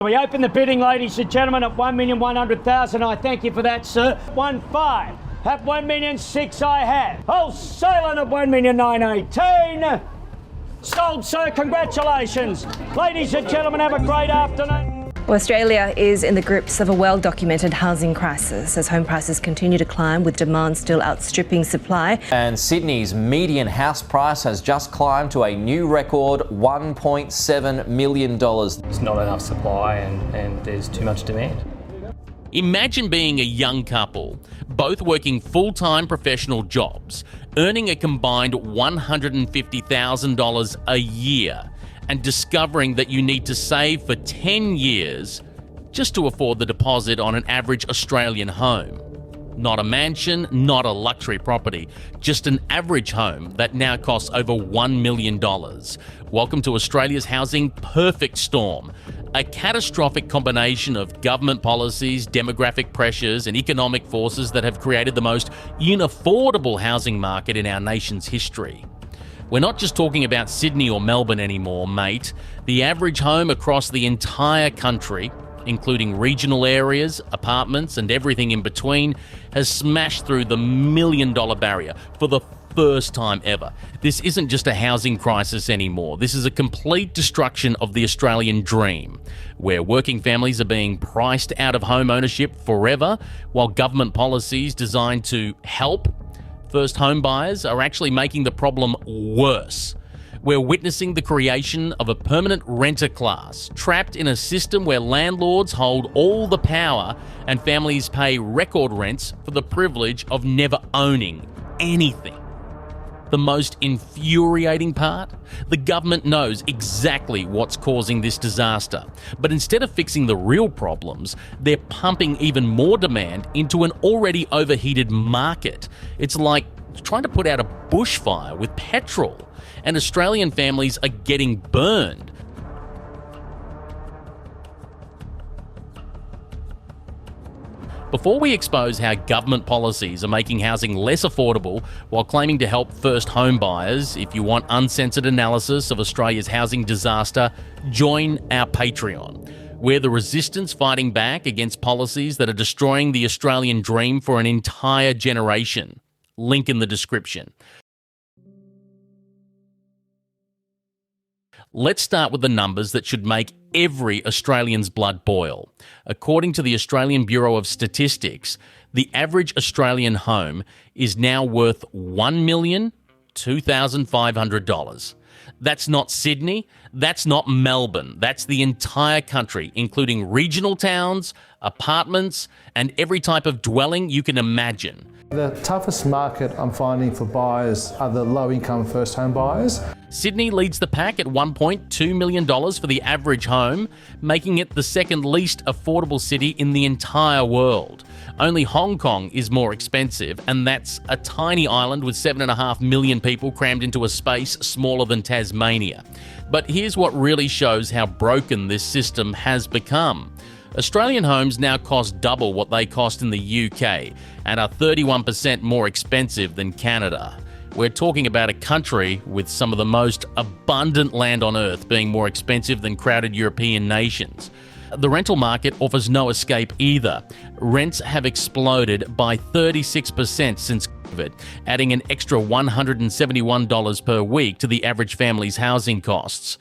We open the bidding, ladies and gentlemen, at 1,100,000. I thank you for that, sir. 1.5. At 1,000,006 I have. Wholesaling at 1,918,000. Sold, sir. Congratulations. Ladies and gentlemen, have a great afternoon. Australia is in the grips of a well-documented housing crisis as home prices continue to climb with demand still outstripping supply. And Sydney's median house price has just climbed to a new record $1.7 million. There's not enough supply and there's too much demand. Imagine being a young couple, both working full-time professional jobs, earning a combined $150,000 a year, and discovering that you need to save for 10 years just to afford the deposit on an average Australian home. Not a mansion, not a luxury property, just an average home that now costs over $1 million. Welcome to Australia's housing perfect storm. A catastrophic combination of government policies, demographic pressures, and economic forces that have created the most unaffordable housing market in our nation's history. We're not just talking about Sydney or Melbourne anymore, mate. The average home across the entire country, including regional areas, apartments, and everything in between, has smashed through the $1 million barrier for the first time ever. This isn't just a housing crisis anymore. This is a complete destruction of the Australian dream, where working families are being priced out of home ownership forever, while government policies designed to help first home buyers are actually making the problem worse. We're witnessing the creation of a permanent renter class, trapped in a system where landlords hold all the power and families pay record rents for the privilege of never owning anything. The most infuriating part? The government knows exactly what's causing this disaster. But instead of fixing the real problems, they're pumping even more demand into an already overheated market. It's like trying to put out a bushfire with petrol, and Australian families are getting burned. Before we expose how government policies are making housing less affordable while claiming to help first home buyers, if you want uncensored analysis of Australia's housing disaster, join our Patreon. We're the resistance fighting back against policies that are destroying the Australian dream for an entire generation. Link in the description. Let's start with the numbers that should make every Australian's blood boil. According to the Australian Bureau of Statistics, the average Australian home is now worth $1,02,500. That's not Sydney, that's not Melbourne, that's the entire country, including regional towns, apartments, and every type of dwelling you can imagine. The toughest market I'm finding for buyers are the low-income first home buyers. Sydney leads the pack at $1.2 million for the average home, making it the second least affordable city in the entire world. Only Hong Kong is more expensive, and that's a tiny island with 7.5 million people crammed into a space smaller than Tasmania. But here's what really shows how broken this system has become. Australian homes now cost double what they cost in the UK and are 31% more expensive than Canada. We're talking about a country with some of the most abundant land on earth being more expensive than crowded European nations. The rental market offers no escape either. Rents have exploded by 36% since COVID, adding an extra $171 per week to the average family's housing costs.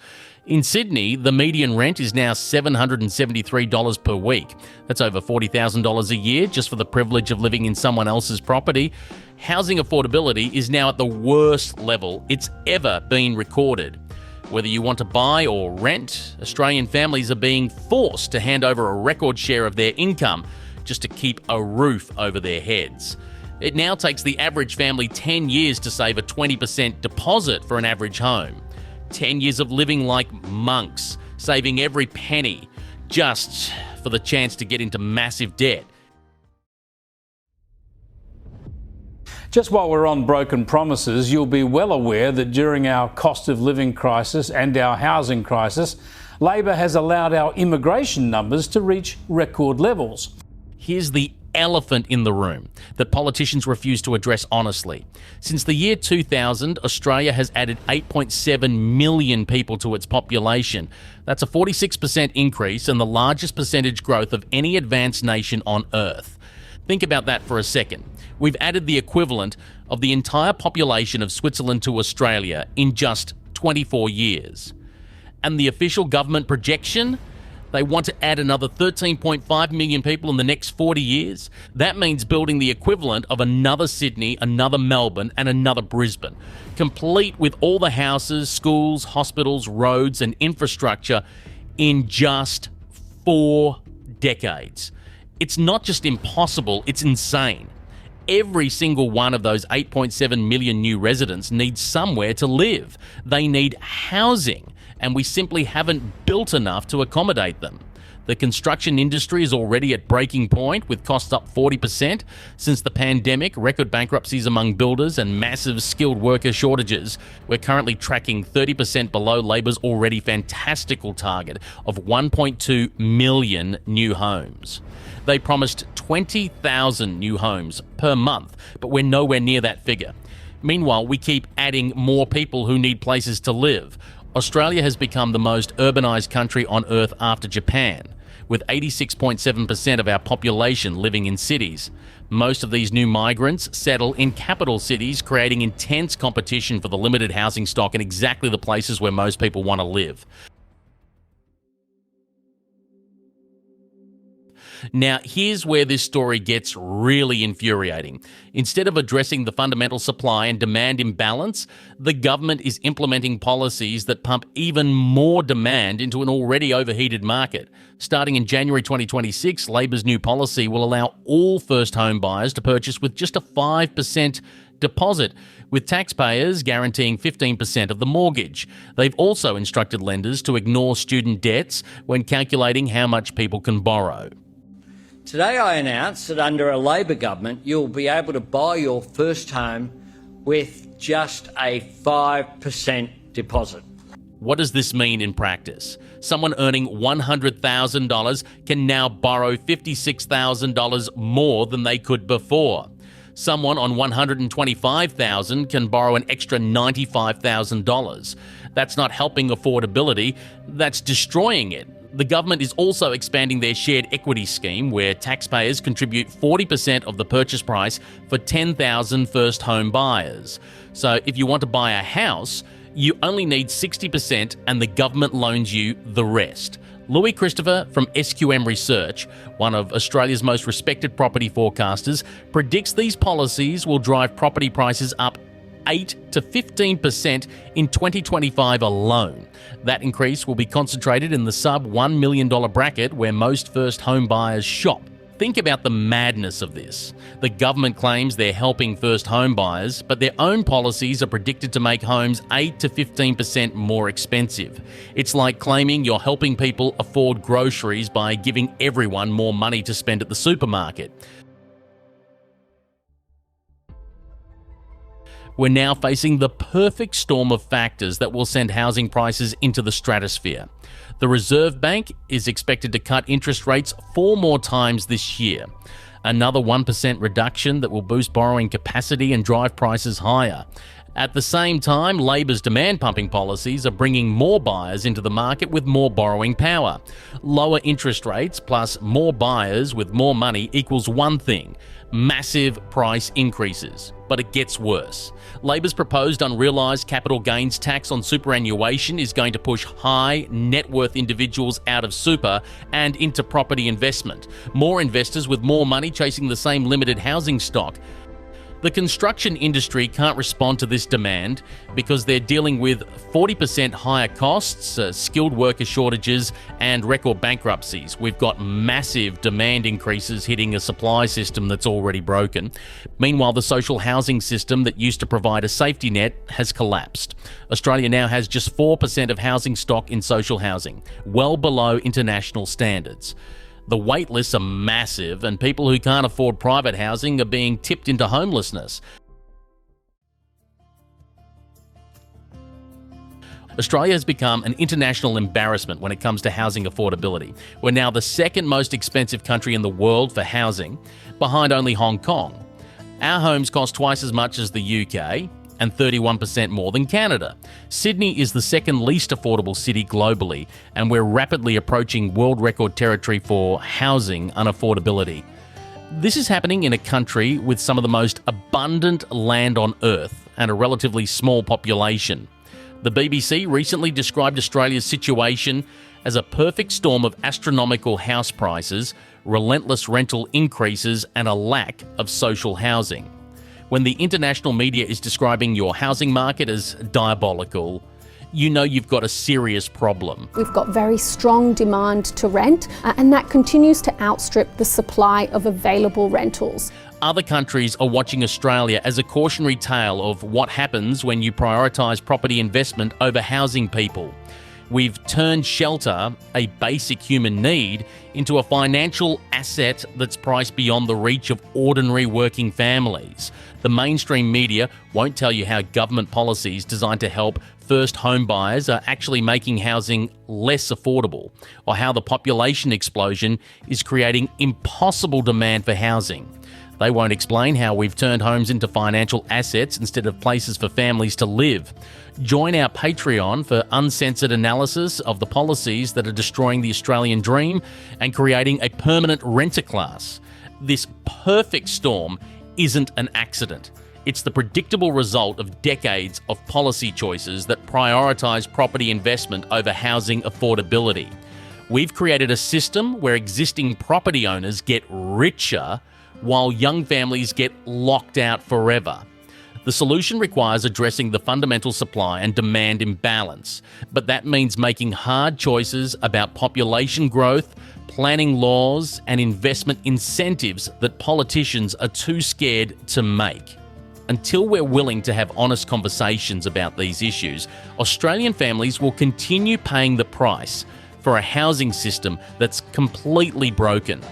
In Sydney, the median rent is now $773 per week. That's over $40,000 a year just for the privilege of living in someone else's property. Housing affordability is now at the worst level it's ever been recorded. Whether you want to buy or rent, Australian families are being forced to hand over a record share of their income just to keep a roof over their heads. It now takes the average family 10 years to save a 20% deposit for an average home. 10 years of living like monks, saving every penny, just for the chance to get into massive debt. Just while we're on broken promises, you'll be well aware that during our cost of living crisis and our housing crisis, Labor has allowed our immigration numbers to reach record levels. Here's the elephant in the room that politicians refuse to address honestly. Since the year 2000, Australia has added 8.7 million people to its population. That's a 46% increase and the largest percentage growth of any advanced nation on Earth. Think about that for a second. We've added the equivalent of the entire population of Switzerland to Australia in just 24 years. And the official government projection? They want to add another 13.5 million people in the next 40 years. That means building the equivalent of another Sydney, another Melbourne, and another Brisbane, complete with all the houses, schools, hospitals, roads, and infrastructure in just 4 decades. It's not just impossible, it's insane. Every single one of those 8.7 million new residents needs somewhere to live. They need housing, and we simply haven't built enough to accommodate them. The construction industry is already at breaking point, with costs up 40%. Since the pandemic, record bankruptcies among builders and massive skilled worker shortages. We're currently tracking 30% below Labor's already fantastical target of 1.2 million new homes. They promised 20,000 new homes per month, but we're nowhere near that figure. Meanwhile, we keep adding more people who need places to live. Australia has become the most urbanised country on Earth after Japan, with 86.7% of our population living in cities. Most of these new migrants settle in capital cities, creating intense competition for the limited housing stock in exactly the places where most people want to live. Now, here's where this story gets really infuriating. Instead of addressing the fundamental supply and demand imbalance, the government is implementing policies that pump even more demand into an already overheated market. Starting in January 2026, Labor's new policy will allow all first home buyers to purchase with just a 5% deposit, with taxpayers guaranteeing 15% of the mortgage. They've also instructed lenders to ignore student debts when calculating how much people can borrow. Today I announce that under a Labor government, you'll be able to buy your first home with just a 5% deposit. What does this mean in practice? Someone earning $100,000 can now borrow $56,000 more than they could before. Someone on $125,000 can borrow an extra $95,000. That's not helping affordability, that's destroying it. The government is also expanding their shared equity scheme, where taxpayers contribute 40% of the purchase price for 10,000 first home buyers. So if you want to buy a house, you only need 60% and the government loans you the rest. Louis Christopher from SQM Research, one of Australia's most respected property forecasters, predicts these policies will drive property prices up 8 to 15% in 2025 alone. That increase will be concentrated in the sub $1 million bracket where most first home buyers shop. Think about the madness of this. The government claims they're helping first home buyers, but their own policies are predicted to make homes 8 to 15% more expensive. It's like claiming you're helping people afford groceries by giving everyone more money to spend at the supermarket. We're now facing the perfect storm of factors that will send housing prices into the stratosphere. The Reserve Bank is expected to cut interest rates 4 more times this year. Another 1% reduction that will boost borrowing capacity and drive prices higher. At the same time, Labor's demand-pumping policies are bringing more buyers into the market with more borrowing power. Lower interest rates plus more buyers with more money equals one thing: massive price increases. But it gets worse. Labor's proposed unrealised capital gains tax on superannuation is going to push high net worth individuals out of super and into property investment. More investors with more money chasing the same limited housing stock. The construction industry can't respond to this demand because they're dealing with 40% higher costs, skilled worker shortages, and record bankruptcies. We've got massive demand increases hitting a supply system that's already broken. Meanwhile, the social housing system that used to provide a safety net has collapsed. Australia now has just 4% of housing stock in social housing, well below international standards. The wait lists are massive, and people who can't afford private housing are being tipped into homelessness. Australia has become an international embarrassment when it comes to housing affordability. We're now the second most expensive country in the world for housing, behind only Hong Kong. Our homes cost twice as much as the UK and 31% more than Canada. Sydney is the second least affordable city globally, and we're rapidly approaching world record territory for housing unaffordability. This is happening in a country with some of the most abundant land on Earth and a relatively small population. The BBC recently described Australia's situation as a perfect storm of astronomical house prices, relentless rental increases, and a lack of social housing. When the international media is describing your housing market as diabolical, you know you've got a serious problem. We've got very strong demand to rent, and that continues to outstrip the supply of available rentals. Other countries are watching Australia as a cautionary tale of what happens when you prioritise property investment over housing people. We've turned shelter, a basic human need, into a financial asset that's priced beyond the reach of ordinary working families. The mainstream media won't tell you how government policies designed to help first home buyers are actually making housing less affordable, or how the population explosion is creating impossible demand for housing. They won't explain how we've turned homes into financial assets instead of places for families to live. Join our Patreon for uncensored analysis of the policies that are destroying the Australian dream and creating a permanent renter class. This perfect storm isn't an accident. It's the predictable result of decades of policy choices that prioritise property investment over housing affordability. We've created a system where existing property owners get richer while young families get locked out forever. The solution requires addressing the fundamental supply and demand imbalance, but that means making hard choices about population growth, planning laws, and investment incentives that politicians are too scared to make. Until we're willing to have honest conversations about these issues, Australian families will continue paying the price for a housing system that's completely broken.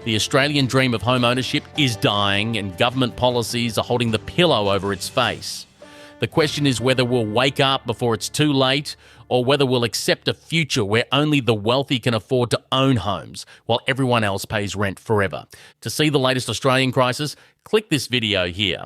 The Australian dream of home ownership is dying, and government policies are holding the pillow over its face. The question is whether we'll wake up before it's too late, or whether we'll accept a future where only the wealthy can afford to own homes, while everyone else pays rent forever. To see the latest Australian crisis, click this video here.